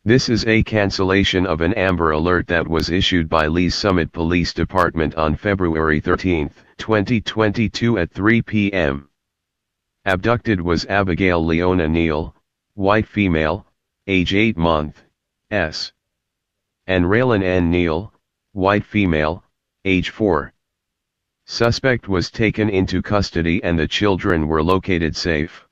This is a cancellation of an Amber Alert that was issued by Lee's Summit Police Department on February 13, 2022 at 3 p.m. Abducted was Abigail Leona Neal, white female, age 8 month, S. And Raylan N. Neal, white female, age 4. Suspect was taken into custody and the children were located safe.